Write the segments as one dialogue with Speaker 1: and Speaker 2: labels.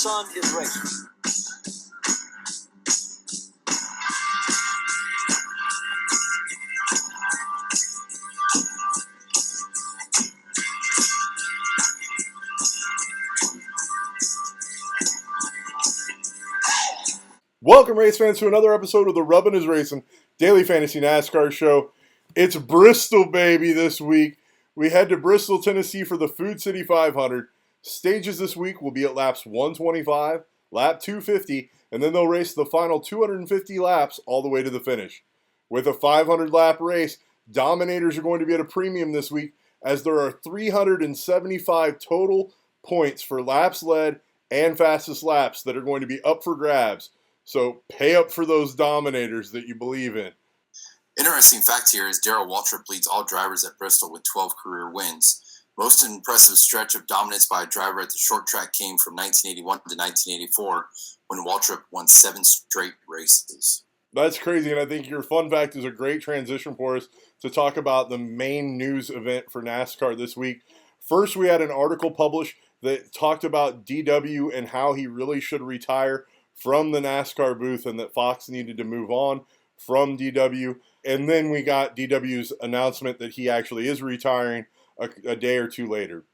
Speaker 1: son is racing.
Speaker 2: Welcome, race fans, to another episode of the Rubbin' is Racing Daily Fantasy NASCAR Show. It's Bristol, baby, this week. We head to Bristol, Tennessee for the Food City 500. Stages this week will be at laps 125, lap 250, and then they'll race the final 250 laps all the way to the finish. With a 500-lap race, dominators are going to be at a premium this week, as there are 375 total points for laps led and fastest laps that are going to be up for grabs. So pay up for those dominators that you believe in.
Speaker 3: Interesting fact here is Darrell Waltrip leads all drivers at Bristol with 12 career wins. Most impressive stretch of dominance by a driver at the short track came from 1981 to 1984 when Waltrip won 7 straight races.
Speaker 2: That's crazy, and I think your fun fact is a great transition for us to talk about the main news event for NASCAR this week. First, we had an article published that talked about DW and how he really should retire from the NASCAR booth and that Fox needed to move on from DW. And then we got DW's announcement that he actually is retiring a day or two later.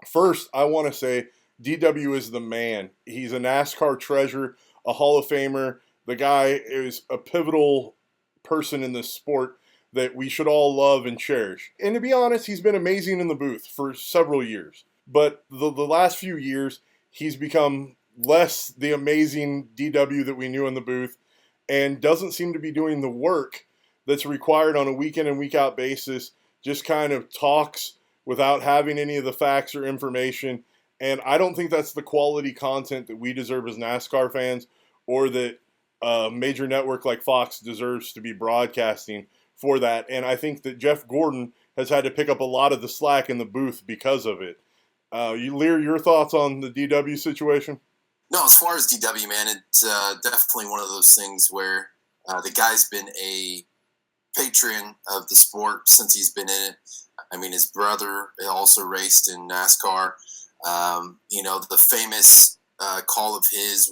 Speaker 2: First, I want to say DW is the man. He's a NASCAR treasure, a Hall of Famer. The guy is a pivotal person in this sport that we should all love and cherish. And to be honest, he's been amazing in the booth for several years. But the last few years, he's become less the amazing DW that we knew in the booth and doesn't seem to be doing the work that's required on a week in and week out basis, just kind of talks without having any of the facts or information. And I don't think that's the quality content that we deserve as NASCAR fans, or that a major network like Fox deserves to be broadcasting for that. And I think that Jeff Gordon has had to pick up a lot of the slack in the booth because of it. Liehr, your thoughts on the DW situation?
Speaker 3: No, as far as DW, man, it's definitely one of those things where the guy's been a patron of the sport since he's been in it. I mean, his brother also raced in NASCAR. The famous call of his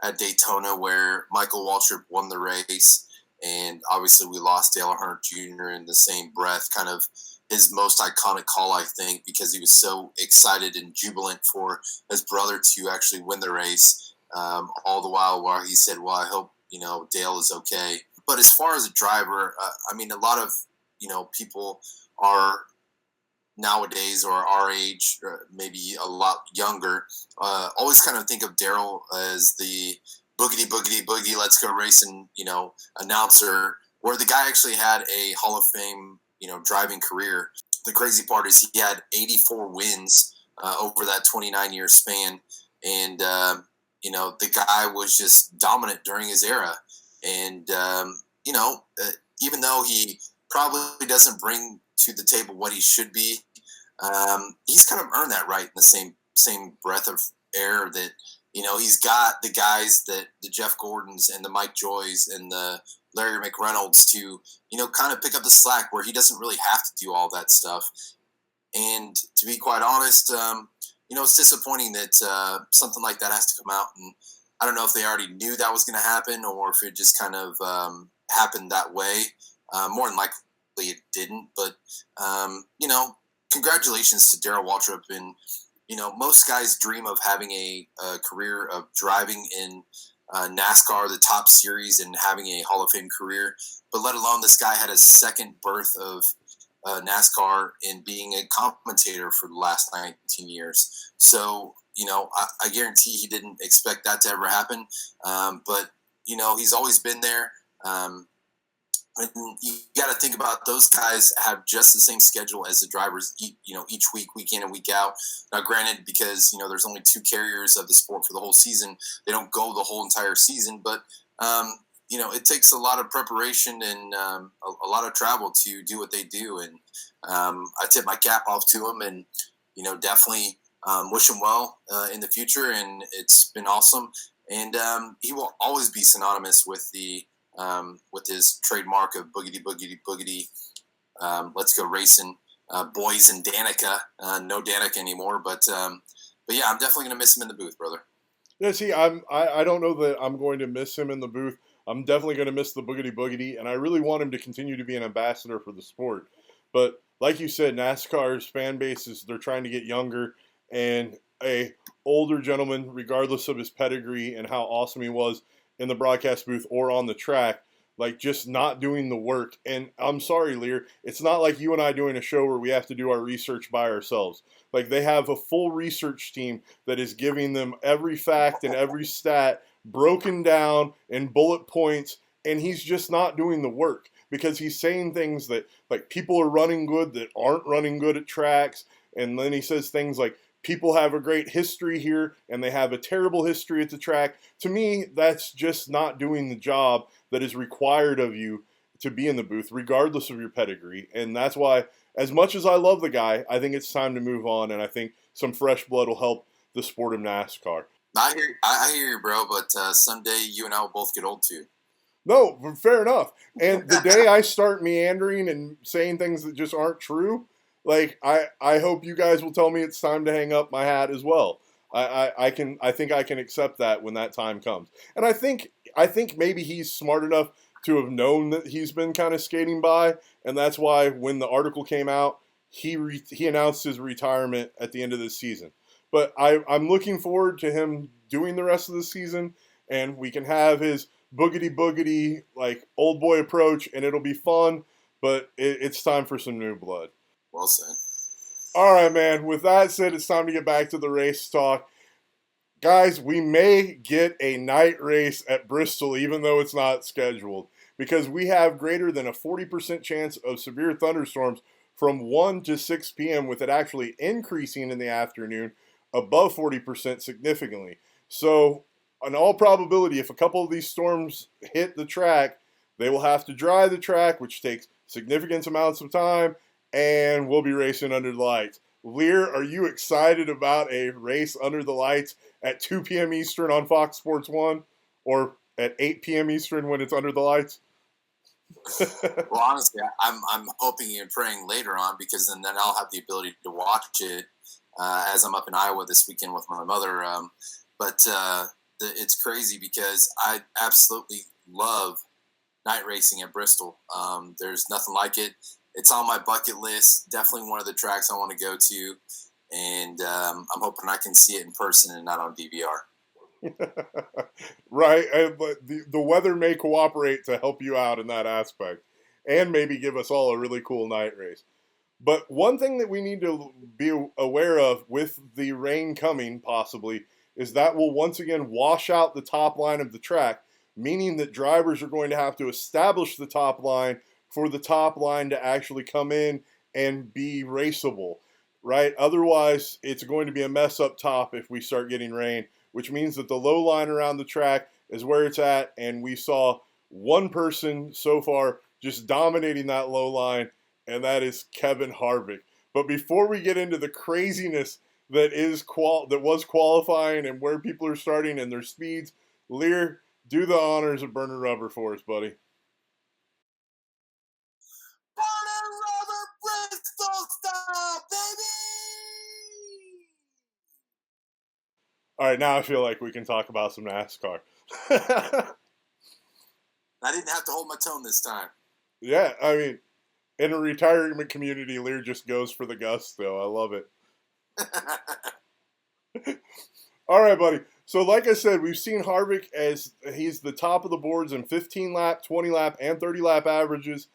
Speaker 3: at Daytona where Michael Waltrip won the race, and obviously we lost Dale Earnhardt Jr. in the same breath, kind of his most iconic call, I think, because he was so excited and jubilant for his brother to actually win the race. All the while he said, well, I hope, Dale is okay. But as far as a driver, a lot of, people are nowadays, or our age, or maybe a lot younger, always kind of think of Darrell as the boogity, boogity, boogie, let's go racing, announcer, where the guy actually had a Hall of Fame driving career. The crazy part is he had 84 wins over that 29-year span, and the guy was just dominant during his era. And even though he probably doesn't bring to the table what he should be, he's kind of earned that right in the same breath of air that he's got the guys that the Jeff Gordons and the Mike Joys and the Larry McReynolds to, kind of pick up the slack where he doesn't really have to do all that stuff. And to be quite honest, it's disappointing that something like that has to come out. And I don't know if they already knew that was going to happen or if it just kind of happened that way. More than likely it didn't. But, congratulations to Darrell Waltrip. And, most guys dream of having a career of driving in NASCAR, the top series, and having a Hall of Fame career, but let alone this guy had a second birth of NASCAR in being a commentator for the last 19 years. So, I guarantee he didn't expect that to ever happen. But, he's always been there. And you got to think about those guys have just the same schedule as the drivers, each week, week in and week out. Now, granted, because, there's only 2 carriers of the sport for the whole season, they don't go the whole entire season. But, it takes a lot of preparation and a lot of travel to do what they do. And I tip my cap off to them and, definitely wish him well in the future. And it's been awesome. And he will always be synonymous with with his trademark of boogity, boogity, boogity, let's go racing, boys and Danica. No Danica anymore, but yeah, I'm definitely going to miss him in the booth, brother.
Speaker 2: Yeah, see, I don't know that I'm going to miss him in the booth. I'm definitely going to miss the boogity boogity, and I really want him to continue to be an ambassador for the sport. But like you said, NASCAR's fan base is they're trying to get younger, and a older gentleman, regardless of his pedigree and how awesome he was in the broadcast booth or on the track, like just not doing the work. And I'm sorry, Lear, it's not like you and I doing a show where we have to do our research by ourselves. Like they have a full research team that is giving them every fact and every stat broken down in bullet points, and he's just not doing the work because he's saying things that like people are running good that aren't running good at tracks, and then he says things like people have a great history here and they have a terrible history at the track. To me, that's just not doing the job that is required of you to be in the booth, regardless of your pedigree. And that's why, as much as I love the guy, I think it's time to move on, and I think some fresh blood will help the sport of NASCAR.
Speaker 3: I hear you, bro. But someday you and I will both get old too.
Speaker 2: No, fair enough. And the day I start meandering and saying things that just aren't true, like I hope you guys will tell me it's time to hang up my hat as well. I think I can accept that when that time comes. And I think maybe he's smart enough to have known that he's been kind of skating by, and that's why when the article came out, he announced his retirement at the end of this season. But I'm looking forward to him doing the rest of the season, and we can have his boogity boogity like old boy approach, and it'll be fun. But it's time for some new blood.
Speaker 3: Well said.
Speaker 2: All right, man. With that said, it's time to get back to the race talk. Guys, we may get a night race at Bristol, even though it's not scheduled, because we have greater than a 40% chance of severe thunderstorms from 1 to 6 p.m., with it actually increasing in the afternoon above 40% significantly. So, in all probability, if a couple of these storms hit the track, they will have to dry the track, which takes significant amounts of time, and we'll be racing under the lights. Lear, are you excited about a race under the lights at 2 p.m. Eastern on Fox Sports 1 or at 8 p.m. Eastern when it's under the lights?
Speaker 3: Well, honestly, I'm hoping and praying later on, because then I'll have the ability to watch it as I'm up in Iowa this weekend with my mother. But it's crazy because I absolutely love night racing at Bristol. There's nothing like it. It's on my bucket list. Definitely one of the tracks I want to go to, and I'm hoping I can see it in person and not on DVR.
Speaker 2: Right, but the weather may cooperate to help you out in that aspect, and maybe give us all a really cool night race. But one thing that we need to be aware of with the rain coming, possibly, is that will once again wash out the top line of the track, meaning that drivers are going to have to establish the top line for the top line to actually come in and be raceable, right? Otherwise, it's going to be a mess up top if we start getting rain, which means that the low line around the track is where it's at, and we saw one person so far just dominating that low line, and that is Kevin Harvick. But before we get into the craziness that was qualifying and where people are starting and their speeds, Lear, do the honors of burning rubber for us, buddy.
Speaker 3: Burning rubber, Bristol style, baby!
Speaker 2: All right, now I feel like we can talk about some NASCAR.
Speaker 3: I didn't have to hold my tone this time.
Speaker 2: Yeah, I mean, in a retirement community, Lear just goes for the gusto. I love it. All right, buddy. So like I said, we've seen Harvick as he's the top of the boards in 15 lap, 20 lap, and 30 lap averages.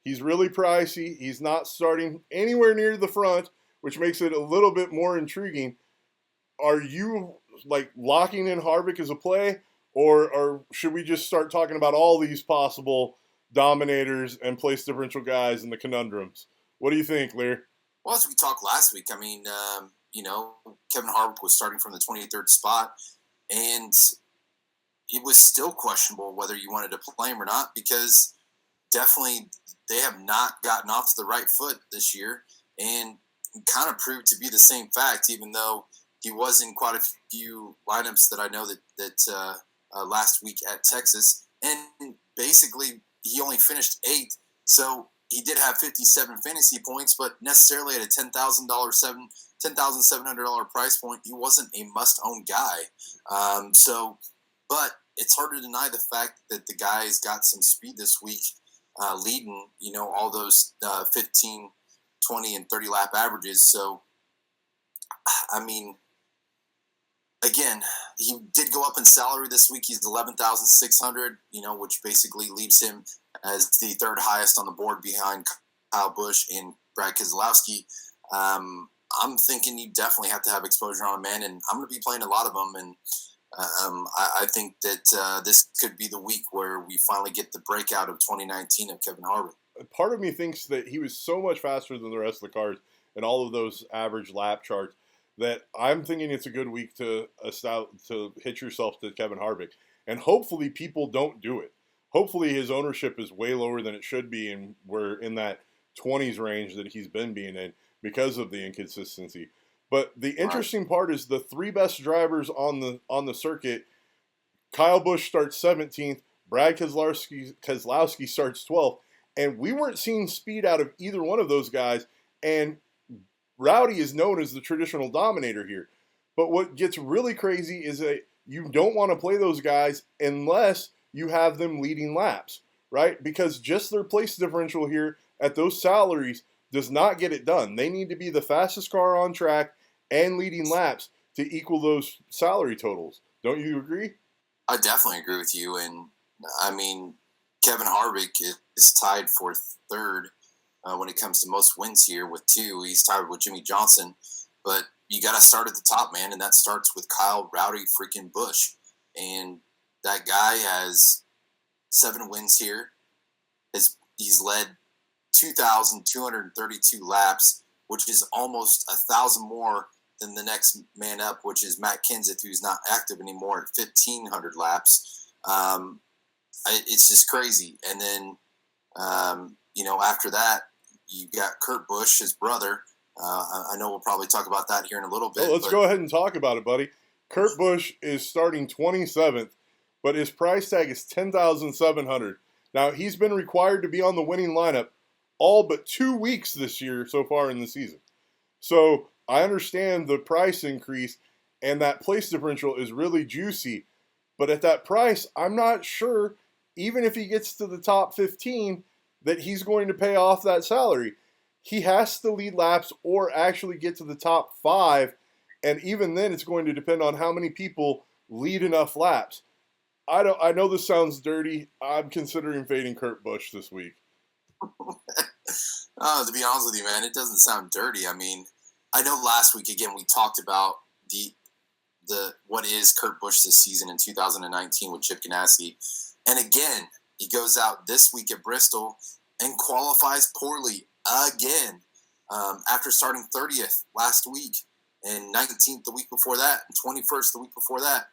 Speaker 2: He's really pricey. He's not starting anywhere near the front, which makes it a little bit more intriguing. Are you like locking in Harvick as a play, or should we just start talking about all these possible dominators and place differential guys in the conundrums? What do you think, Lear?
Speaker 3: Well, as we talked last week, I mean, Kevin Harvick was starting from the 23rd spot, and it was still questionable whether you wanted to play him or not, because definitely they have not gotten off to the right foot this year, and kind of proved to be the same fact, even though he was in quite a few lineups that I know that last week at Texas, and basically he only finished 8th, so he did have 57 fantasy points, but necessarily at a $10,000 $10,700 price point, he wasn't a must-own guy. But it's hard to deny the fact that the guy's got some speed this week, leading, all those 15, 20, and 30 lap averages. So, I mean, again, he did go up in salary this week. He's 11,600, which basically leaves him as the third highest on the board behind Kyle Busch and Brad Keselowski. I'm thinking you definitely have to have exposure on a man, and I'm going to be playing a lot of them. And I think that this could be the week where we finally get the breakout of 2019 of Kevin Harvick.
Speaker 2: Part of me thinks that he was so much faster than the rest of the cars in all of those average lap charts that I'm thinking it's a good week to hitch yourself to Kevin Harvick. And hopefully people don't do it. Hopefully his ownership is way lower than it should be, and we're in that 20s range that he's been being in because of the inconsistency. But the interesting part is the three best drivers on the circuit. Kyle Busch starts 17th. Brad Keselowski starts 12th. And we weren't seeing speed out of either one of those guys. And Rowdy is known as the traditional dominator here. But what gets really crazy is that you don't want to play those guys unless you have them leading laps, right? Because just their place differential here at those salaries does not get it done. They need to be the fastest car on track and leading laps to equal those salary totals. Don't you agree?
Speaker 3: I definitely agree with you. And I mean, Kevin Harvick is tied for third when it comes to most wins here with 2. He's tied with Jimmy Johnson. But you got to start at the top, man, and that starts with Kyle Rowdy freaking Busch. And that guy has 7 wins here. He's led 2,232 laps, which is almost 1,000 more than the next man up, which is Matt Kenseth, who's not active anymore at 1,500 laps. It's just crazy. And then, after that, you got Kurt Busch, his brother. I know we'll probably talk about that here in a little bit.
Speaker 2: Well, let's go ahead and talk about it, buddy. Kurt Busch is starting 27th, but his price tag is $10,700. Now, he's been required to be on the winning lineup all but 2 weeks this year so far in the season. So I understand the price increase, and that place differential is really juicy. But at that price, I'm not sure, even if he gets to the top 15, that he's going to pay off that salary. He has to lead laps or actually get to the top 5, and even then it's going to depend on how many people lead enough laps. I know this sounds dirty. I'm considering fading Kurt Busch this week.
Speaker 3: To be honest with you, man, it doesn't sound dirty. I mean, I know last week, again, we talked about the what is Kurt Busch this season in 2019 with Chip Ganassi. And again, he goes out this week at Bristol and qualifies poorly again after starting 30th last week and 19th the week before that and 21st the week before that.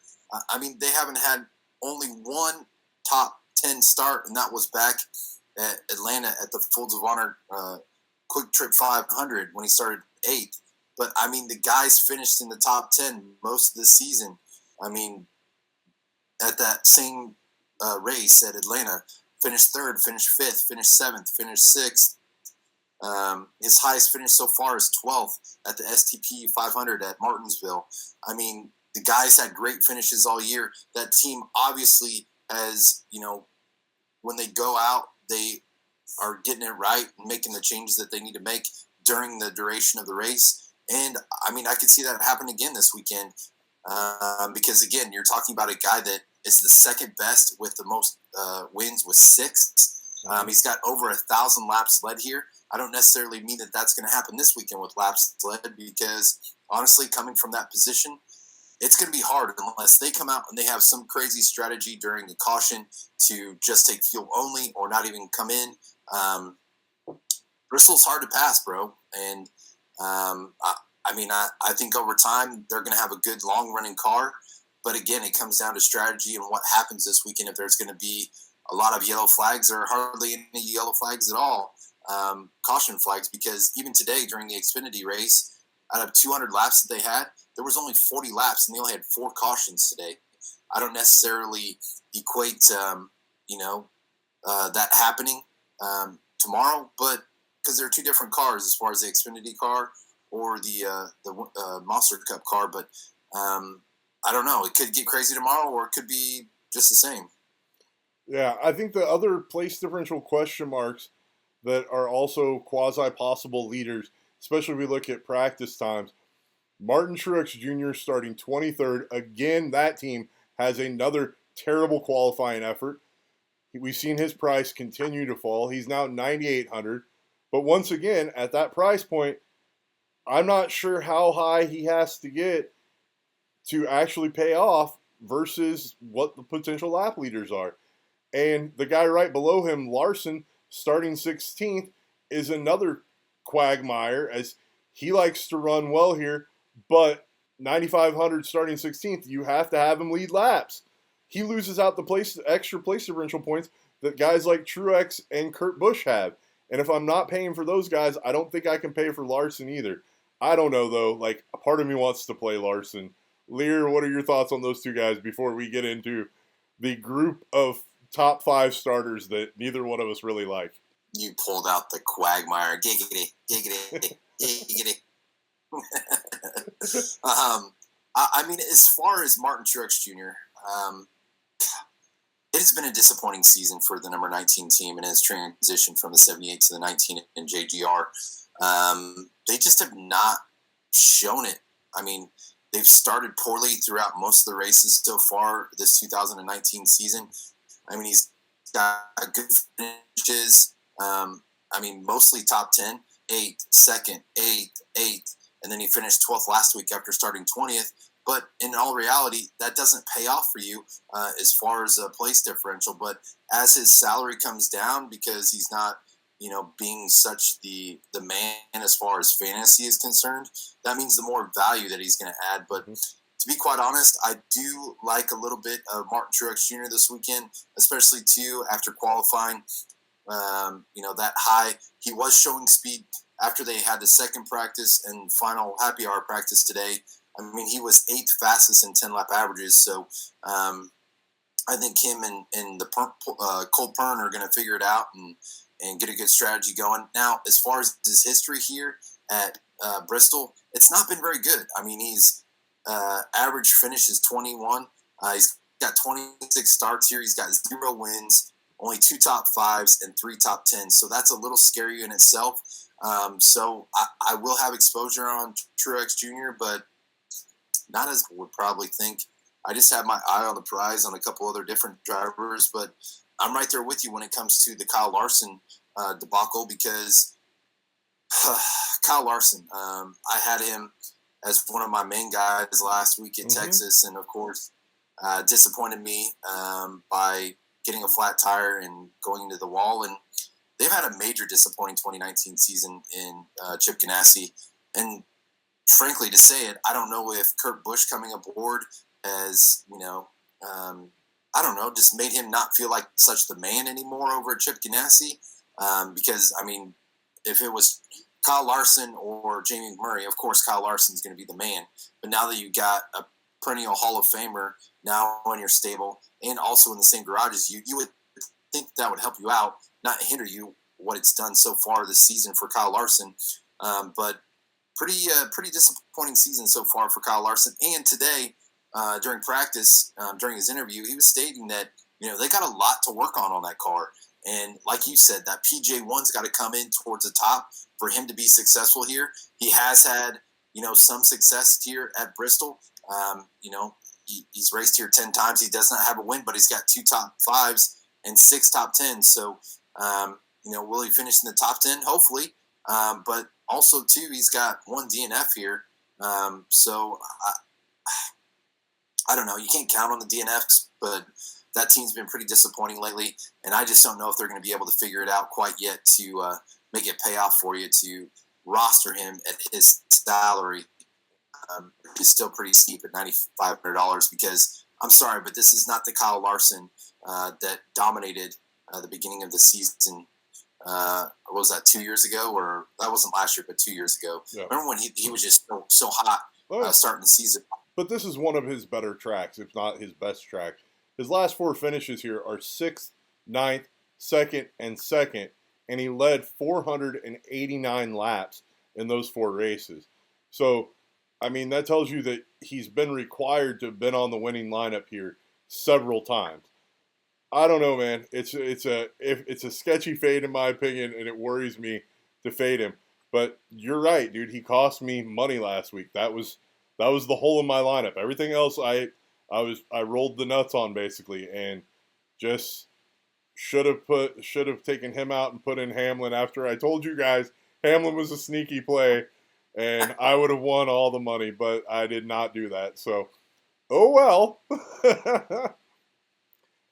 Speaker 3: I mean, they haven't had only one top 10 start, and that was back at Atlanta at the Folds of Honor Quick Trip 500 when he started 8th. But, I mean, the guys finished in the top 10 most of the season. I mean, at that same race at Atlanta, finished 3rd, finished 5th, finished 7th, finished 6th. His highest finish so far is 12th at the STP 500 at Martinsville. I mean, the guys had great finishes all year. That team obviously has, when they go out, they are getting it right and making the changes that they need to make during the duration of the race. And, I mean, I could see that happen again this weekend because, again, you're talking about a guy that is the second best with the most wins with 6. He's got over 1,000 laps led here. I don't necessarily mean that that's going to happen this weekend with laps led because, honestly, coming from that position, it's going to be hard unless they come out and they have some crazy strategy during the caution to just take fuel only or not even come in. Bristol's hard to pass, bro. And, I think over time they're going to have a good long-running car. But, again, it comes down to strategy and what happens this weekend if there's going to be a lot of yellow flags or hardly any yellow flags at all. Caution flags, because even today during the Xfinity race, out of 200 laps that they had, there was only 40 laps, and they only had 4 cautions today. I don't necessarily equate, that happening tomorrow, but because they're 2 different cars as far as the Xfinity car or the Monster Cup car. But I don't know. It could get crazy tomorrow, or it could be just the same.
Speaker 2: Yeah, I think the other place differential question marks that are also quasi-possible leaders, especially if we look at practice times, Martin Truex Jr. starting 23rd. Again, that team has another terrible qualifying effort. We've seen his price continue to fall. He's now 9,800. But once again, at that price point, I'm not sure how high he has to get to actually pay off versus what the potential lap leaders are. And the guy right below him, Larson, starting 16th, is another quagmire as he likes to run well here, but 9,500 starting 16th, you have to have him lead laps. He loses out the extra place differential points that guys like Truex and Kurt Busch have. And if I'm not paying for those guys, I don't think I can pay for Larson either. I don't know, though. Like, a part of me wants to play Larson. Liehr, what are your thoughts on those two guys before we get into the group of top 5 starters that neither one of us really like?
Speaker 3: You pulled out the quagmire. Giggity, giggity, giggity. I mean, as far as Martin Truex Jr., it has been a disappointing season for the number 19 team and his transition from the 78 to the 19 in JGR. They just have not shown it. I mean, they've started poorly throughout most of the races so far this 2019 season. I mean, he's got good finishes. I mean, mostly top 10, 8th, 2nd, 8th, 8th, and then he finished 12th last week after starting 20th. But in all reality, that doesn't pay off for you as far as a place differential. But as his salary comes down because he's not, being such the man as far as fantasy is concerned, that means the more value that he's going to add. But to be quite honest, I do like a little bit of Martin Truex Jr. this weekend, especially too after qualifying. That high, he was showing speed after they had the second practice and final happy hour practice today. I mean, he was 8th fastest in 10-lap averages. So I think him and the Cole Pern are going to figure it out and get a good strategy going. Now, as far as his history here at Bristol, it's not been very good. I mean, he's average finish is 21. He's got 26 starts here. He's got 0 wins, only 2 top 5s and 3 top 10s. So that's a little scary in itself. So I will have exposure on Truex Jr., but not as I would probably think. I just have my eye on the prize on a couple other different drivers, but I'm right there with you when it comes to the Kyle Larson debacle because Kyle Larson, I had him as one of my main guys last week at Texas, and of course disappointed me by getting a flat tire and going into the wall. And they've had a major disappointing 2019 season in Chip Ganassi. And frankly, to say it, I don't know if Kurt Busch coming aboard has, I don't know, just made him not feel like such the man anymore over at Chip Ganassi. Because, I mean, if it was Kyle Larson or Jamie McMurray, of course Kyle Larson's going to be the man. But now that you got a perennial Hall of Famer now in your stable and also in the same garage as you would think that would help you out, not hinder you what it's done so far this season for Kyle Larson. But pretty disappointing season so far for Kyle Larson. And today, during practice, during his interview, he was stating that, they got a lot to work on that car. And like you said, that PJ1's got to come in towards the top for him to be successful here. He has had, some success here at Bristol. He's raced here 10 times. He does not have a win, but he's got 2 top 5s and 6 top 10s. So, will he finish in the top 10? Hopefully. But also, too, he's got 1 DNF here. So, I don't know. You can't count on the DNFs, but that team's been pretty disappointing lately. And I just don't know if they're going to be able to figure it out quite yet to make it pay off for you to roster him at his salary. It's still pretty steep at $9,500 because I'm sorry, but this is not the Kyle Larson that dominated the beginning of the season. What was that, 2 years ago? Or that wasn't last year, but 2 years ago. Yeah. Remember when he was just so hot starting the season?
Speaker 2: But this is one of his better tracks, if not his best track. His last 4 finishes here are 6th, 9th, 2nd, and 2nd, and he led 489 laps in those 4 races. So, I mean, that tells you that he's been required to have been on the winning lineup here several times. I don't know, man. It's a sketchy fade in my opinion, and it worries me to fade him. But you're right, dude. He cost me money last week. That was the hole in my lineup. Everything else I rolled the nuts on basically, and just should have taken him out and put in Hamlin after I told you guys Hamlin was a sneaky play, and I would have won all the money, but I did not do that. So, oh well.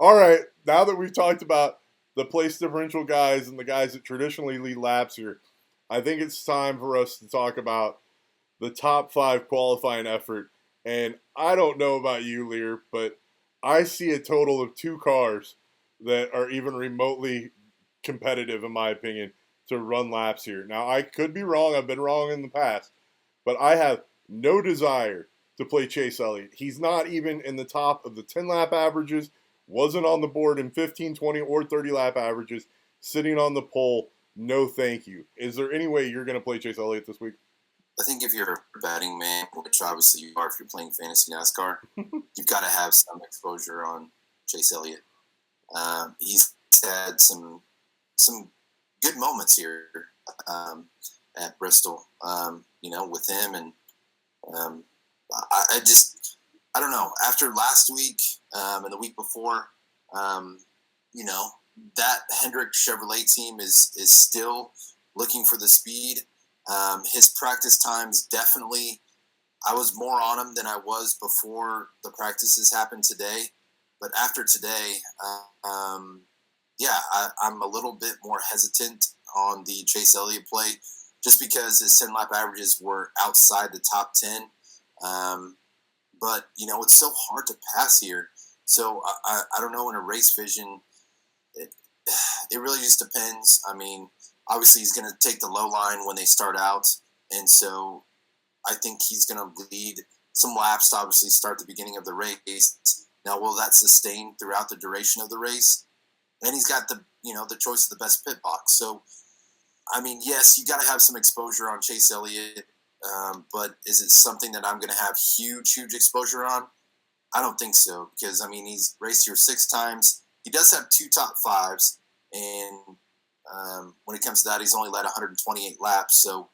Speaker 2: All right, now that we've talked about the place differential guys and the guys that traditionally lead laps here, I think it's time for us to talk about the top 5 qualifying effort. And I don't know about you, Liehr, but I see a total of 2 cars that are even remotely competitive, in my opinion, to run laps here. Now, I could be wrong. I've been wrong in the past. But I have no desire to play Chase Elliott. He's not even in the top of the 10-lap averages, wasn't on the board in 15, 20, or 30-lap averages, sitting on the pole. No thank you. Is there any way you're going to play Chase Elliott this week?
Speaker 3: I think if you're a betting man, which obviously you are if you're playing fantasy NASCAR, you've got to have some exposure on Chase Elliott. He's had some good moments here at Bristol, with him. And I don't know. After last week and the week before, that Hendrick Chevrolet team is still looking for the speed. His practice times definitely, I was more on him than I was before the practices happened today. But after today, I'm a little bit more hesitant on the Chase Elliott play just because his 10-lap averages were outside the top 10. But, it's so hard to pass here. So I don't know, in a race vision, it really just depends. I mean, obviously he's going to take the low line when they start out. And so I think he's going to lead some laps to obviously start the beginning of the race. Now, will that sustain throughout the duration of the race? And he's got the choice of the best pit box. So, I mean, yes, you got to have some exposure on Chase Elliott. But is it something that I'm going to have huge exposure on? I don't think so, because, I mean, he's raced here 6 times. He does have 2 top 5s, and when it comes to that, he's only led 128 laps. So,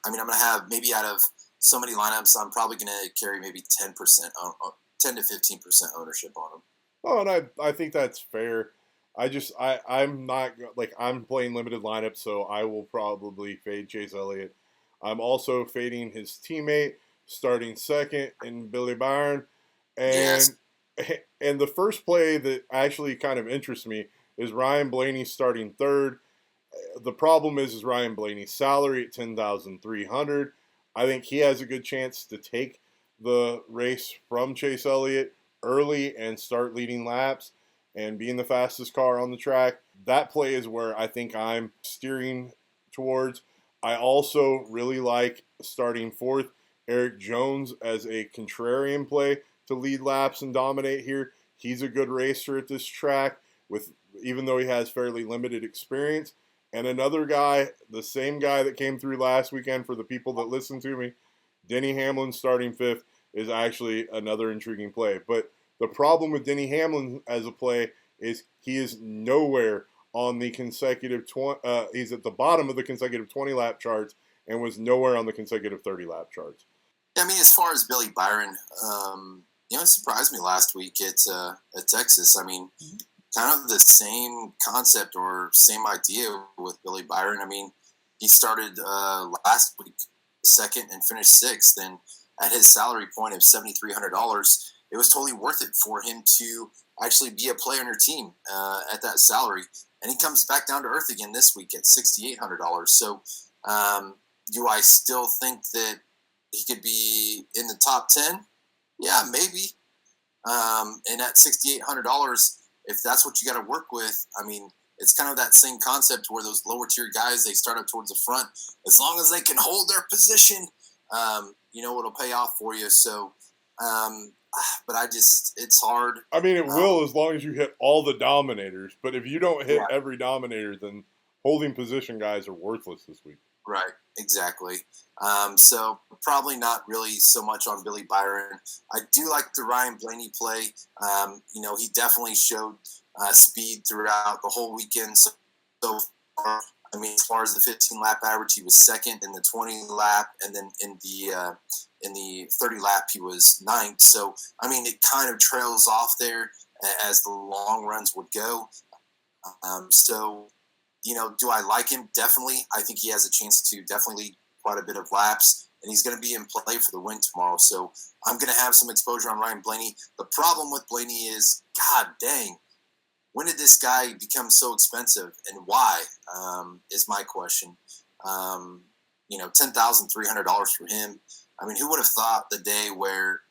Speaker 3: I mean, I'm going to have maybe out of so many lineups, I'm probably going to carry maybe 10%, 10 to 15% ownership on him.
Speaker 2: Oh, and I think that's fair. I'm not, like, I'm playing limited lineups, so I will probably fade Chase Elliott. I'm also fading his teammate, starting second in Billy Byron. And
Speaker 3: Yes.
Speaker 2: and the first play that actually kind of interests me is Ryan Blaney starting third. The problem is Ryan Blaney's salary at $10,300. I think he has a good chance to take the race from Chase Elliott early and start leading laps and being the fastest car on the track. That play is where I think I'm steering towards. I also really like starting fourth Erik Jones as a contrarian play to lead laps and dominate here. He's a good racer at this track, even though he has fairly limited experience. And another guy, the same guy that came through last weekend for the people that listen to me, Denny Hamlin starting fifth is actually another intriguing play. But the problem with Denny Hamlin as a play is he is nowhere on the consecutive he's at the bottom of the consecutive 20-lap charts and was nowhere on the consecutive 30-lap charts.
Speaker 3: I mean, as far as Billy Byron, it surprised me last week at Texas. I mean, kind of the same concept or same idea with Billy Byron. I mean, he started last week second and finished sixth, and at his salary point of $7,300, it was totally worth it for him to actually be a player on your team at that salary. And he comes back down to earth again this week at $6,800. So do I still think that he could be in the top 10? Yeah, maybe. And at $6,800, if that's what you got to work with, I mean, it's kind of that same concept where those lower tier guys, they start up towards the front. As long as they can hold their position, it'll pay off for you. So, but it's hard.
Speaker 2: I mean, it will as long as you hit all the dominators. But if you don't hit every dominator, then holding position guys are worthless this week.
Speaker 3: Right, exactly. So probably not really so much on Billy Byron. I do like the Ryan Blaney play. He definitely showed speed throughout the whole weekend. So far, I mean, as far as the 15 lap average, he was second in the 20 lap, and then in the 30 lap, he was ninth. So I mean, it kind of trails off there as the long runs would go. So do I like him? Definitely. I think he has a chance to definitely lead quite a bit of laps, and he's going to be in play for the win tomorrow. So I'm going to have some exposure on Ryan Blaney. The problem with Blaney is, God dang, when did this guy become so expensive, and why? Is my question. $10,300 for him. I mean, who would have thought the day where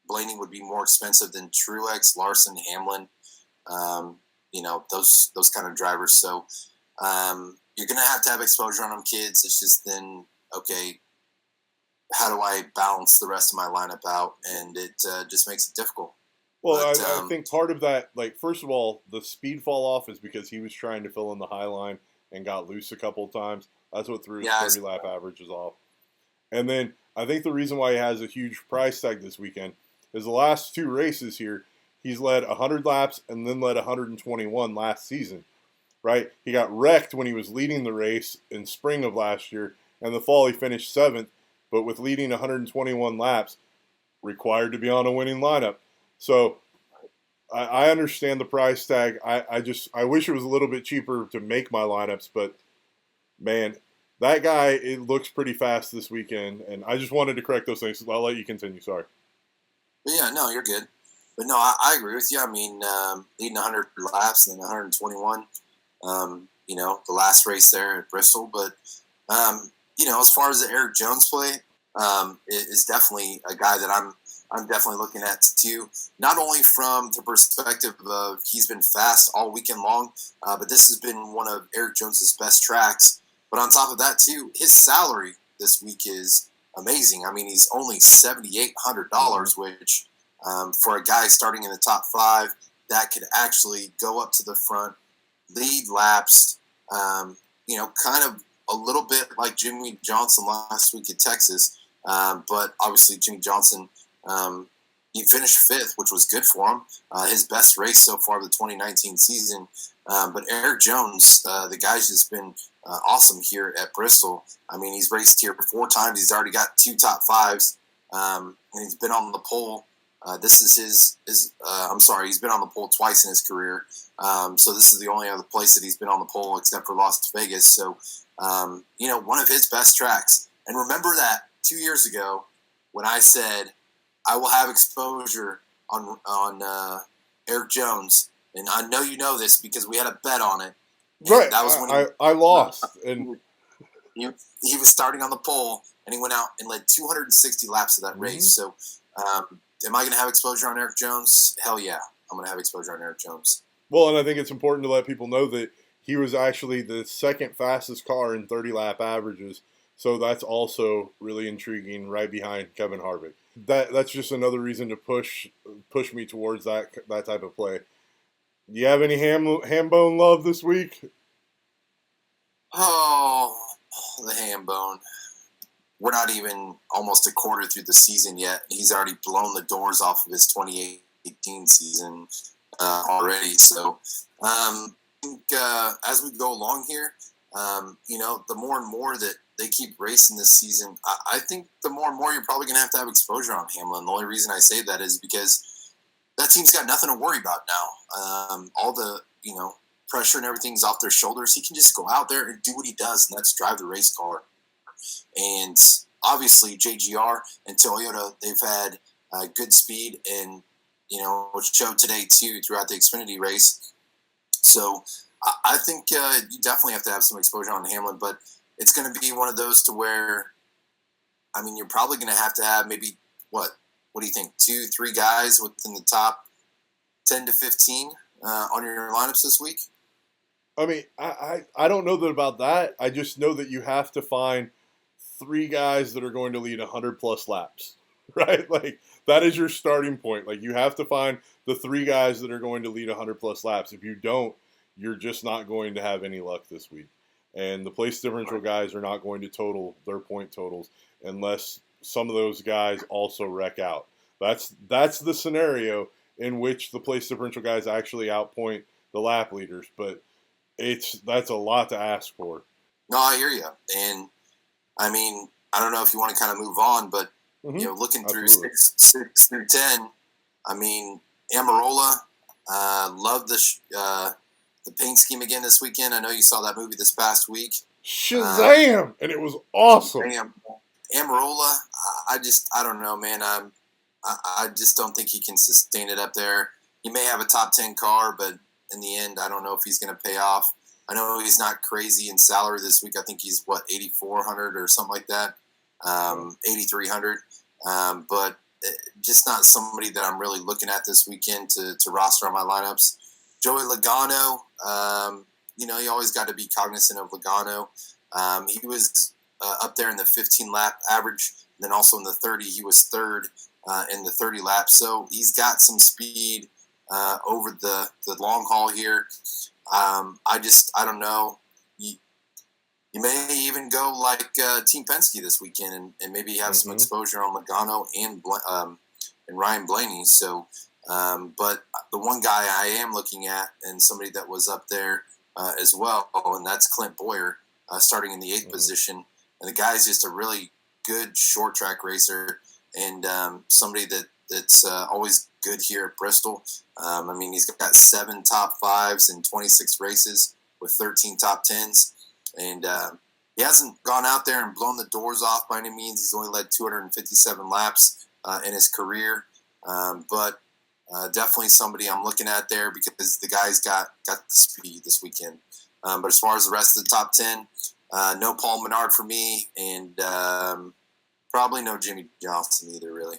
Speaker 3: Blaney would be more expensive than Truex, Larson, Hamlin? Those kind of drivers. So you're going to have exposure on them, kids. It's just then, okay, how do I balance the rest of my lineup out? And it just makes it difficult.
Speaker 2: Well, I think part of that, like, first of all, the speed fall off is because he was trying to fill in the high line and got loose a couple of times. That's what threw his 30 lap averages off. And then I think the reason why he has a huge price tag this weekend is the last two races here, he's led 100 laps and then led 121 last season, right? He got wrecked when he was leading the race in spring of last year, and the fall he finished 7th, but with leading 121 laps, required to be on a winning lineup. So I understand the price tag. I wish it was a little bit cheaper to make my lineups, but man, that guy, it looks pretty fast this weekend, and I just wanted to correct those things. So I'll let you continue. Sorry.
Speaker 3: Yeah, no, you're good. But no, I agree with you. I mean, leading 100 laps and then 121, the last race there at Bristol. But, as far as the Erik Jones play, is definitely a guy that I'm definitely looking at too. Not only from the perspective of he's been fast all weekend long, but this has been one of Erik Jones's best tracks. But on top of that too, his salary this week is amazing. I mean, he's only $7,800, which for a guy starting in the top 5, that could actually go up to the front, lead laps. Kind of a little bit like Jimmy Johnson last week at Texas. But obviously Jimmy Johnson, he finished 5th, which was good for him. His best race so far of the 2019 season. But Erik Jones, the guy's just been awesome here at Bristol. I mean, he's raced here 4 times. He's already got 2 top 5s. And he's been on the pole. This is he's been on the pole twice in his career. So this is the only other place that he's been on the pole except for Las Vegas. So, one of his best tracks. And remember that 2 years ago when I said I will have exposure on Erik Jones, and I know you know this because we had a bet on it.
Speaker 2: Right, that was when I lost, and
Speaker 3: he was starting on the pole, and he went out and led 260 laps of that race. So, am I going to have exposure on Erik Jones? Hell yeah, I'm going to have exposure on Erik Jones.
Speaker 2: Well, and I think it's important to let people know that he was actually the second fastest car in 30 lap averages. So that's also really intriguing, right behind Kevin Harvick. That's just another reason to push me towards that type of play. Do you have any ham bone love this week?
Speaker 3: Oh, the ham bone. We're not even almost a quarter through the season yet. He's already blown the doors off of his 2018 season already. So I think as we go along here, the more and more that they keep racing this season, I think the more and more you're probably going to have exposure on Hamlin. The only reason I say that is because that team's got nothing to worry about now. All the, pressure and everything's off their shoulders. He can just go out there and do what he does, and that's drive the race car. And obviously JGR and Toyota, they've had good speed and, which showed today too throughout the Xfinity race. So I think you definitely have to have some exposure on Hamlin, but it's going to be one of those to where, I mean, you're probably going to have maybe, what do you think, 2-3 guys within the top 10 to 15 on your lineups this week?
Speaker 2: I mean, I don't know that about that. I just know that you have to find 3 guys that are going to lead 100-plus laps, right? Like, that is your starting point. Like, you have to find the 3 guys that are going to lead 100-plus laps. If you don't, you're just not going to have any luck this week. And the place differential guys are not going to total their point totals unless some of those guys also wreck out. That's the scenario in which the place differential guys actually outpoint the lap leaders, but that's a lot to ask for.
Speaker 3: No, I hear you. And I mean, I don't know if you want to kind of move on, but looking through six through 10, I mean, Amarola, loved the paint scheme again this weekend. I know you saw that movie this past week.
Speaker 2: Shazam! And it was awesome.
Speaker 3: Damn. Amarola, I don't know, man. I just don't think he can sustain it up there. He may have a top 10 car, but in the end, I don't know if he's going to pay off. I know he's not crazy in salary this week. I think he's, $8,400 or something like that, $8,300. But just not somebody that I'm really looking at this weekend to roster on my lineups. Joey Logano, you always got to be cognizant of Logano. He was up there in the 15-lap average. And then also in the 30, he was third in the 30 laps. So he's got some speed over the long haul here. I don't know. You may even go like Team Penske this weekend and maybe have some exposure on Logano and Ryan Blaney. So, but the one guy I am looking at and somebody that was up there as well, and that's Clint Boyer, starting in the 8th position. And the guy's just a really good short track racer and somebody that's always good here at Bristol. I mean, he's got 7 top 5s in 26 races with 13 top 10s. And he hasn't gone out there and blown the doors off by any means. He's only led 257 laps in his career. But definitely somebody I'm looking at there because the guy's got the speed this weekend. But as far as the rest of the top 10, no Paul Menard for me, and probably no Jimmy Johnson either, really.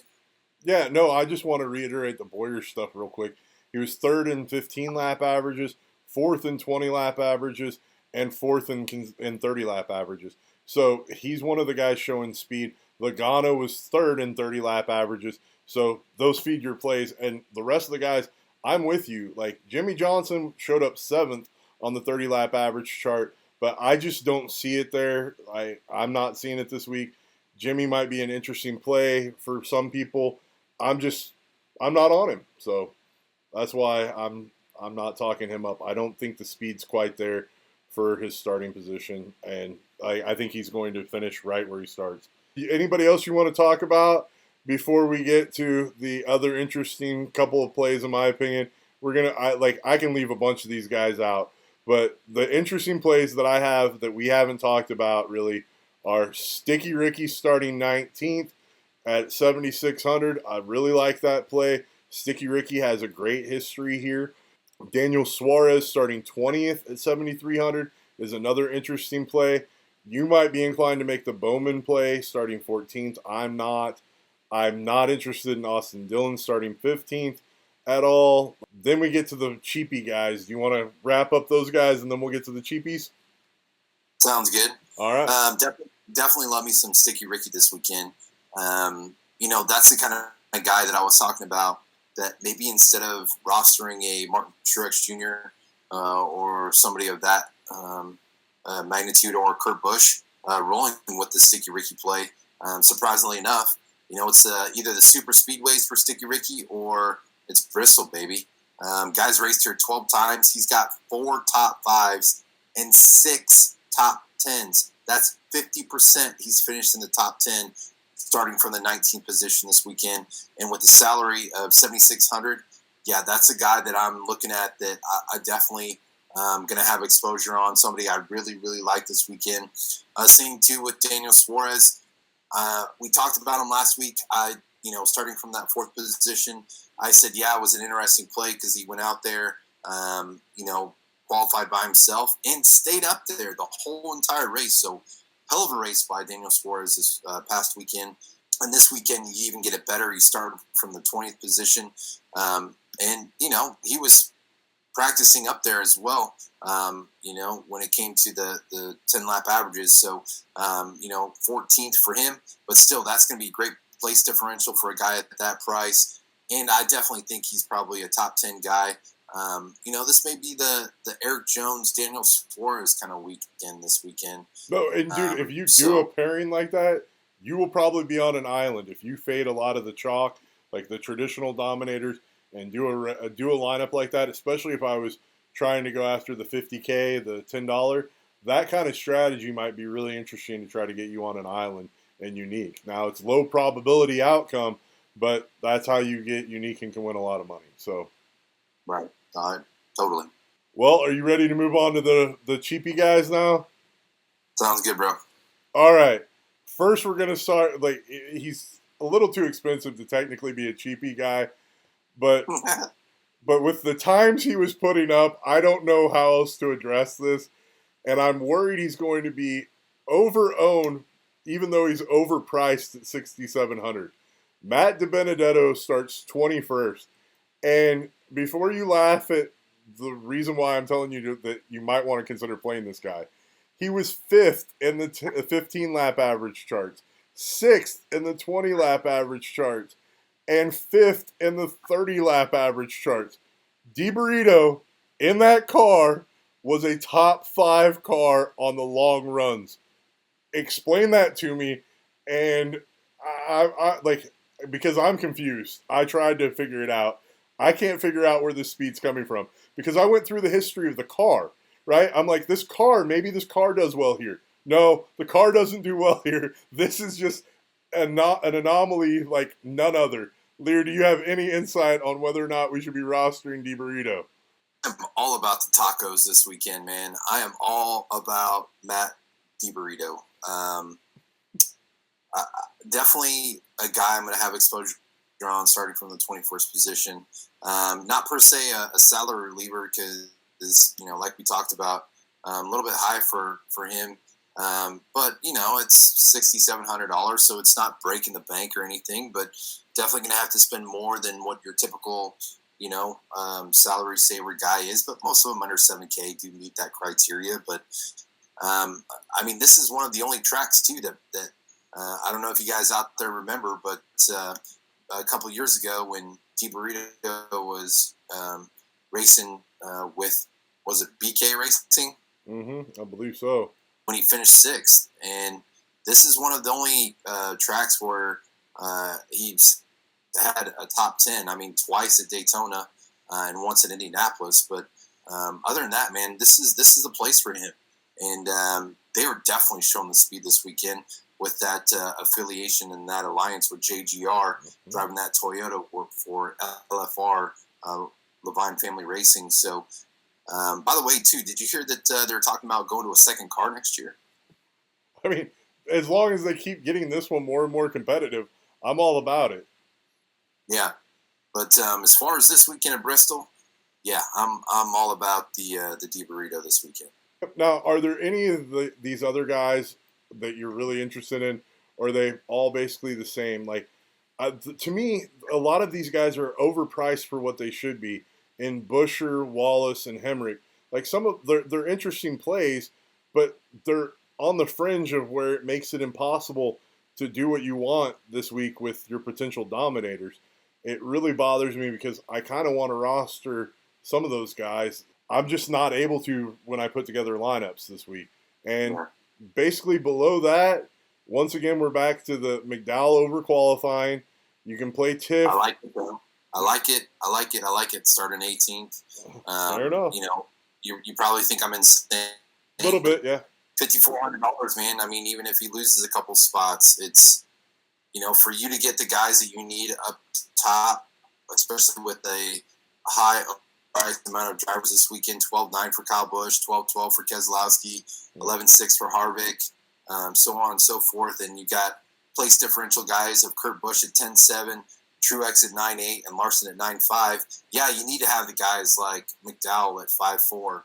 Speaker 2: Yeah, no, I just want to reiterate the Boyer stuff real quick. He was 3rd in 15-lap averages, 4th in 20-lap averages, and 4th in 30-lap averages. So he's one of the guys showing speed. Logano was 3rd in 30-lap averages. So those feed your plays. And the rest of the guys, I'm with you. Like Jimmy Johnson showed up 7th on the 30-lap average chart, but I just don't see it there. I'm not seeing it this week. Jimmy might be an interesting play for some people. I'm not on him. So that's why I'm not talking him up. I don't think the speed's quite there for his starting position, and I think he's going to finish right where he starts. Anybody else you want to talk about before we get to the other interesting couple of plays, in my opinion? I can leave a bunch of these guys out, but the interesting plays that I have that we haven't talked about really are Sticky Ricky starting 19th at 7,600. I really like that play. Sticky Ricky has a great history here. Daniel Suarez starting 20th at 7,300 is another interesting play. You might be inclined to make the Bowman play starting 14th. I'm not. I'm not interested in Austin Dillon starting 15th at all. Then we get to the cheapie guys. Do you want to wrap up those guys and then we'll get to the cheapies?
Speaker 3: Sounds good.
Speaker 2: All right.
Speaker 3: Definitely love me some Sticky Ricky this weekend. That's the kind of guy that I was talking about, that maybe instead of rostering a Martin Truex Jr. Or somebody of that magnitude, or Kurt Busch, rolling with the Sticky Ricky play. Surprisingly enough, it's either the super speedways for Sticky Ricky or it's Bristol, baby. Guy's raced here 12 times. He's got 4 top 5s and 6 top 10s. That's 50%. He's finished in the top 10, starting from the 19th position this weekend. And with a salary of $7,600, yeah, that's a guy that I'm looking at that I definitely going to have exposure on. Somebody I really, really like this weekend. Same too with Daniel Suarez. We talked about him last week. Starting from that 4th position, I said, yeah, it was an interesting play because he went out there, qualified by himself and stayed up there the whole entire race. So hell of a race by Daniel Suarez this past weekend. And this weekend, you even get it better. He started from the 20th position. And he was practicing up there as well, when it came to the 10-lap averages. So, 14th for him. But still, that's going to be a great place differential for a guy at that price. And I definitely think he's probably a top 10 guy This may be the Erik Jones, Daniel Suarez kind of weekend this weekend.
Speaker 2: No, and dude, if you do a pairing like that, you will probably be on an island if you fade a lot of the chalk, like the traditional dominators, and do a lineup like that. Especially if I was trying to go after the $50K, the $10, that kind of strategy might be really interesting to try to get you on an island and unique. Now it's low probability outcome, but that's how you get unique and can win a lot of money. So,
Speaker 3: right, totally.
Speaker 2: Well, are you ready to move on to the cheapy guys now?
Speaker 3: Sounds good, bro.
Speaker 2: All right. First, we're gonna start. Like, he's a little too expensive to technically be a cheapy guy, but with the times he was putting up, I don't know how else to address this, and I'm worried he's going to be over-owned, even though he's overpriced at $6,700. Matt DiBenedetto starts 21st, and before you laugh at the reason why I'm telling you that you might want to consider playing this guy, he was 5th in the 15-lap average charts, 6th in the 20-lap average charts, and 5th in the 30-lap average charts. DiBurrito in that car was a top 5 car on the long runs. Explain that to me, and I because I'm confused. I tried to figure it out. I can't figure out where this speed's coming from because I went through the history of the car, right? I'm like, maybe this car does well here. No, the car doesn't do well here. This is just an anomaly like none other. Liehr, do you have any insight on whether or not we should be rostering DiBurrito?
Speaker 3: I'm all about the tacos this weekend, man. I am all about Matt DiBurrito. Definitely a guy I'm going to have exposure on starting from the 21st position. Not per se a salary reliever because, like we talked about, a little bit high for him. But, it's $6,700, so it's not breaking the bank or anything, but definitely going to have to spend more than what your typical, salary saver guy is. But most of them under 7K do meet that criteria. But, this is one of the only tracks, too, that I don't know if you guys out there remember, but a couple of years ago when DiBurrito was racing with, was it BK Racing?
Speaker 2: Mm-hmm, I believe so.
Speaker 3: When he finished 6th. And this is one of the only tracks where he's had a top 10. Twice at Daytona and once at Indianapolis. But other than that, man, this is the place for him. And they were definitely showing the speed this weekend with that affiliation and that alliance with JGR, driving that Toyota for LFR, Levine Family Racing. So, by the way, too, did you hear that they're talking about going to a second car next year?
Speaker 2: As long as they keep getting this one more and more competitive, I'm all about it.
Speaker 3: Yeah, but as far as this weekend at Bristol, yeah, I'm all about the DiBurrito this weekend.
Speaker 2: Now, are there any of these other guys that you're really interested in, or are they all basically the same? Like, to me, a lot of these guys are overpriced for what they should be. In Buescher, Wallace, and Hemrick, like some of they're interesting plays, but they're on the fringe of where it makes it impossible to do what you want this week with your potential dominators. It really bothers me because I kind of want to roster some of those guys. I'm just not able to when I put together lineups this week. And basically below that, once again, we're back to the McDowell over qualifying. You can play Tiff.
Speaker 3: I like it, though. I like it. Starting 18th.
Speaker 2: Fair enough.
Speaker 3: You probably think I'm insane.
Speaker 2: A little bit, yeah.
Speaker 3: $5,400, man. Even if he loses a couple spots, it's, for you to get the guys that you need up top, especially with a high amount of drivers this weekend, 12-9 for Kyle Busch, 12-12 for Keselowski, 11-6 for Harvick, so on and so forth. And you got place differential guys of Kurt Busch at 10-7, Truex at 9.8, and Larson at 9.5. Yeah, you need to have the guys like McDowell at 5.4,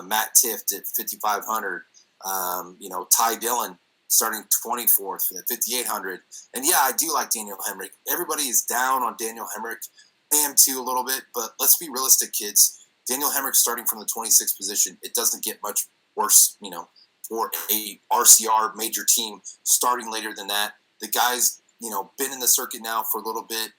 Speaker 3: Matt Tifft at 5,500, Ty Dillon starting 24th at 5,800. And yeah, I do like Daniel Hemrick. Everybody is down on Daniel Hemrick. I am too a little bit, but let's be realistic, kids. Daniel Hemrick starting from the 26th position, it doesn't get much worse, for a RCR major team starting later than that. The guy's, been in the circuit now for a little bit.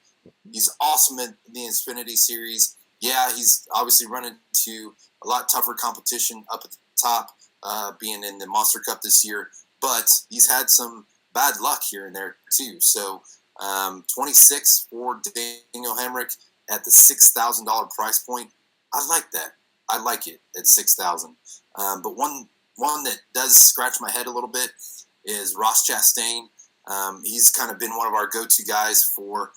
Speaker 3: He's awesome in the Xfinity Series. Yeah, he's obviously running to a lot tougher competition up at the top, being in the Monster Cup this year. But he's had some bad luck here and there too. So 26 for Daniel Hemrick at the $6,000 price point. I like that. I like it at $6,000. But one that does scratch my head a little bit is Ross Chastain. He's kind of been one of our go-to guys for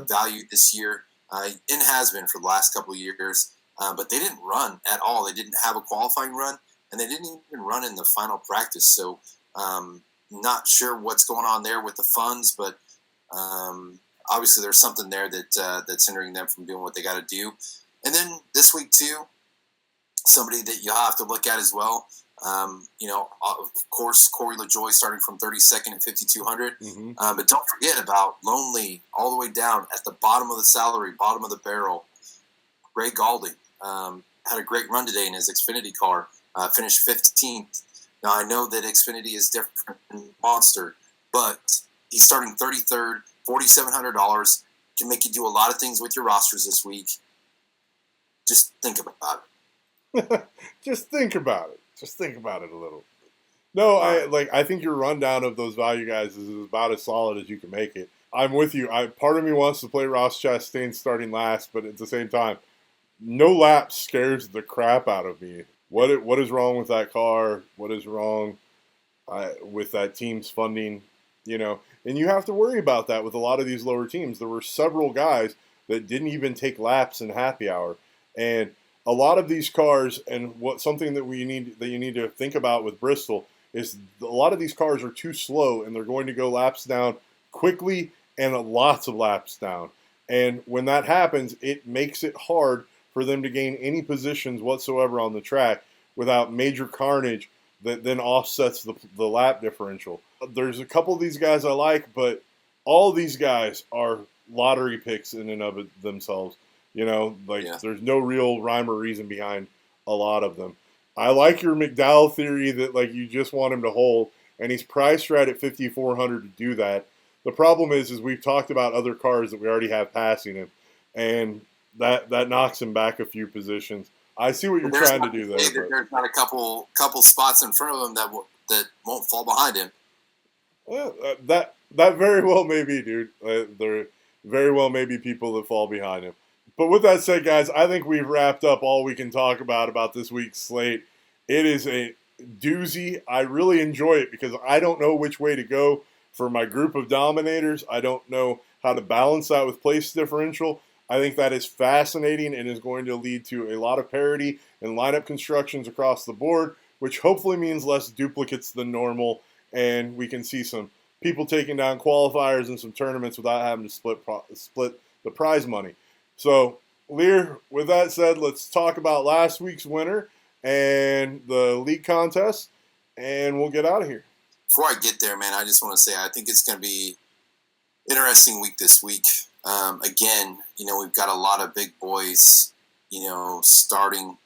Speaker 3: value this year, and has been for the last couple of years. But they didn't run at all. They didn't have a qualifying run, and they didn't even run in the final practice. So not sure what's going on there with the funds, but obviously there's something there that's hindering them from doing what they got to do. And then this week too, somebody that you'll have to look at as well. Of course, Corey LaJoie starting from 32nd at 5,200. But don't forget about Lonely all the way down at the bottom of the salary, bottom of the barrel. Ray Galding had a great run today in his Xfinity car, finished 15th. Now, I know that Xfinity is different than Monster, but he's starting 33rd, $4,700. Can make you do a lot of things with your rosters this week. Just think about
Speaker 2: it. Just think about it. Just think about it a little. No, I think your rundown of those value guys is about as solid as you can make it. I'm with you. Part of me wants to play Ross Chastain starting last, but at the same time, no lap scares the crap out of me. What is wrong with that car? What is wrong with that team's funding? And you have to worry about that with a lot of these lower teams. There were several guys that didn't even take laps in happy hour, and a lot of these cars, and something that you need to think about with Bristol is a lot of these cars are too slow, and they're going to go laps down quickly and lots of laps down. And when that happens, it makes it hard for them to gain any positions whatsoever on the track without major carnage that then offsets the lap differential. There's a couple of these guys I like, but all these guys are lottery picks in and of themselves. There's no real rhyme or reason behind a lot of them. I like your McDowell theory that you just want him to hold, and he's priced right at $5,400 to do that. The problem is we've talked about other cars that we already have passing him, and that knocks him back a few positions. I see what you're trying to do there. But
Speaker 3: there's not a couple spots in front of him that won't fall behind him.
Speaker 2: Well, that very well may be, dude. There very well may be people that fall behind him. But with that said, guys, I think we've wrapped up all we can talk about this week's slate. It is a doozy. I really enjoy it because I don't know which way to go for my group of dominators. I don't know how to balance that with place differential. I think that is fascinating and is going to lead to a lot of parity and lineup constructions across the board, which hopefully means less duplicates than normal, and we can see some people taking down qualifiers in some tournaments without having to split the prize money. So, Liehr, with that said, let's talk about last week's winner and the league contest, and we'll get out of here.
Speaker 3: Before I get there, man, I just want to say I think it's going to be an interesting week this week. Again, we've got a lot of big boys, starting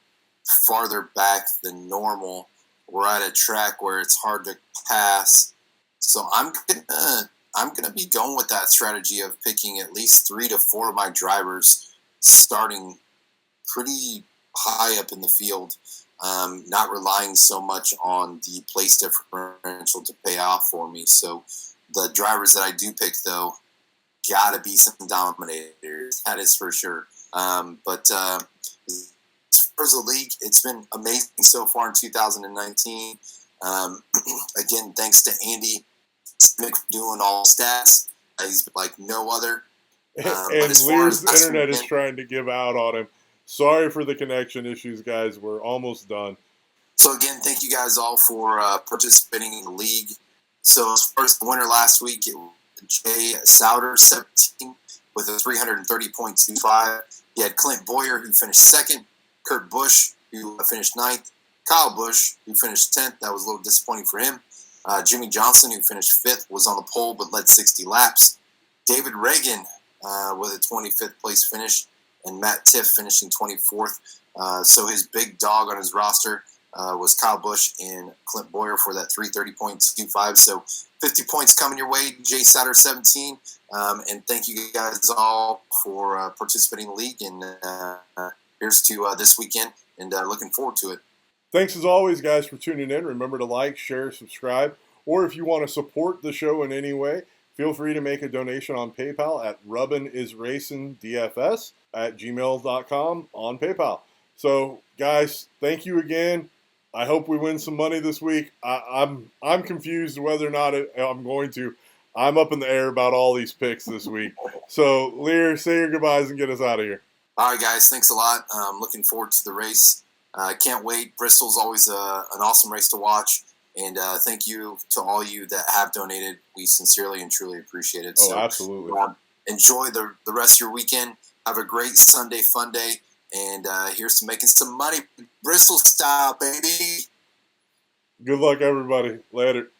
Speaker 3: farther back than normal. We're at a track where it's hard to pass. So I'm gonna be going with that strategy of picking at least 3 to 4 of my drivers starting pretty high up in the field, not relying so much on the place differential to pay off for me. So the drivers that I do pick, though, gotta be some dominators. That is for sure. But as far as the league, it's been amazing so far in 2019. Again, thanks to Andy Smith doing all stats. He's like no other.
Speaker 2: And Lear's internet is trying to give out on him. Sorry for the connection issues, guys. We're almost done.
Speaker 3: So again, thank you guys all for participating in the league. So as far as the winner last week, it was Jay Sauter, 17, with a 330.25. He had Clint Boyer, who finished second, Kurt Busch, who finished ninth, Kyle Busch, who finished 10th. That was a little disappointing for him. Jimmy Johnson, who finished 5th, was on the pole but led 60 laps. David Reagan with a 25th place finish, and Matt Tiff finishing 24th. So his big dog on his roster was Kyle Busch and Clint Boyer for that 330.25. So 50 points coming your way, Jay Sauter 17. And thank you guys all for participating in the league. And here's to this weekend, and looking forward to it.
Speaker 2: Thanks as always, guys, for tuning in. Remember to like, share, subscribe, or if you want to support the show in any way, feel free to make a donation on PayPal at rubbinisracingdfs@gmail.com on PayPal. So, guys, thank you again. I hope we win some money this week. I'm confused whether or not I'm going to. I'm up in the air about all these picks this week. So, Liehr, say your goodbyes and get us out of here.
Speaker 3: All right, guys, thanks a lot. Looking forward to the race. Can't wait. Bristol's always an awesome race to watch. And thank you to all you that have donated. We sincerely and truly appreciate it.
Speaker 2: Oh, absolutely.
Speaker 3: Enjoy the rest of your weekend. Have a great Sunday fun day. And here's to making some money, Bristol style, baby.
Speaker 2: Good luck, everybody. Later.